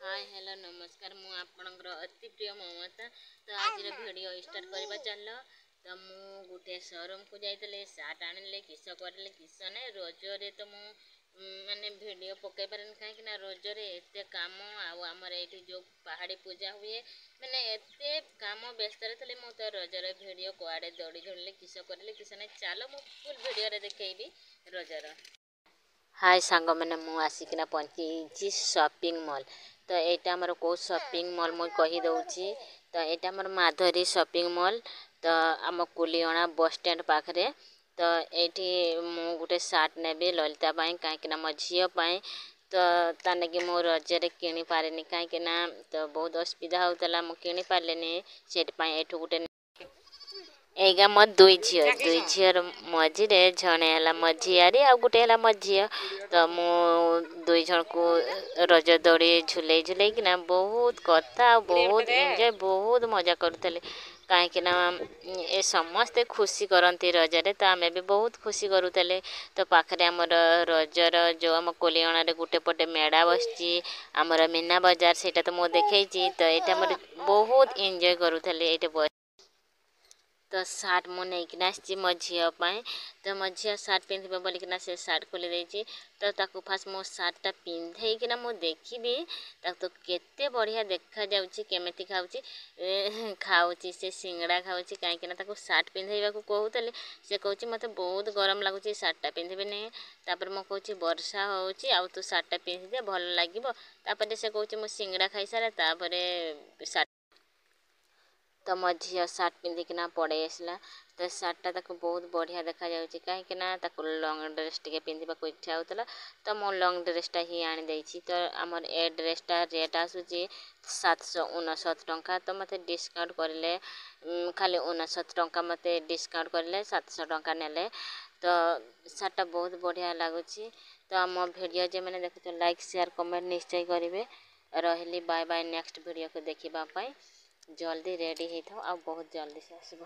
Hi hello नमस्कार मु आपणकर अति प्रिय ममता। तो आज वीडियो स्टार्ट करवा चल। तो मु गोटे शोरूम को जाइए सार्ट आने किस करें किस ना रजरे तो मु माने वीडियो पकई पारे कहीं रजरे एत कम आमर ये जो पहाड़ी पूजा हुए मैंने एत कम व्यस्त थे मु तो रजर वीडियो कुआड़े दौड़ी धुड़े किस करें किस ना चलो मु फुल वीडियो देखी रजर। हाय सांग मैंने मु आसिकिना पहुँची शॉपिंग मॉल। तो यहाँ आमर कौ शॉपिंग मॉल मुझे कहीदे। तो यहाँ आमर माधुरी शॉपिंग मॉल। तो आम कुलियणा बस स्टैंड पाखे। तो ये मु गोटे सार्ट नेबी ललिता कहीं मो झीपाई। तो ताकि मो रजरे किणी पारे कहीं तो बहुत असुविधा होता मुझे पारे से गोटे एगा मो दुई झीर मझे जड़े है मो झीआरी आ गोटे है मो झी। तो मु दुई जन को रज दौड़ी झुले झुले कि बहुत कथा बहुत एंजॉय बहुत मजा करूँ कहीं समस्ते खुशी करती रजरे। तो आम भी बहुत खुशी करूँ। तो पाखे आमर रजर जो आम कोलियण गोटे पटे मेड़ा बसची आमर मीना बजार से तो मुझे देखी। तो ये बहुत एंजॉय करूँ। तो सार्ट मु नहीं मो झीपाई। तो मो झी सार्ट पिंधे बोलिकिना से सार्ट खोली देती। तो ताकू फास्ट मो सार्टा पिंधेकिना मु देखी तो केते बढ़िया देखा जाउची केमिति खाउची खाउची से सिंगड़ा खाउची कहीं सार्ट पिंधेबा को कहूतले से कहूची मते बहुत गरम लगुची सार्टा पिंधेबे नहीं। तापर मो कहूची वर्षा होउची आ तू सार्टा पिंधि दे भल लागिबो। तापर से कहूची मु सिंगड़ा खाई सारे तापरे सार्ट। तो मो झी सार्ट पिंधिकिना पड़े आसला। तो सार्टा ताको बहुत बढ़िया देखा जाउची कहीं लंग ड्रेस टे पिंधा इच्छा होता। तो मो लंग ड्रेसटा ही आनी देछि। तो आमर ए ड्रेसटा रेट आसूची 759 टंका। तो मते डिस्काउंट करले खाली 59 टंका मते डिस्काउंट करले 700 टंका नेले। तो सार्टा बहुत बढ़िया लगुच। तो आम वीडियो जो मैंने देखते लाइक शेयर कमेंट निश्चय करेंगे। रही बाय बाय नेक्स्ट वीडियो को देखा जल्दी रेडी हो बहुत जल्दी से आसब।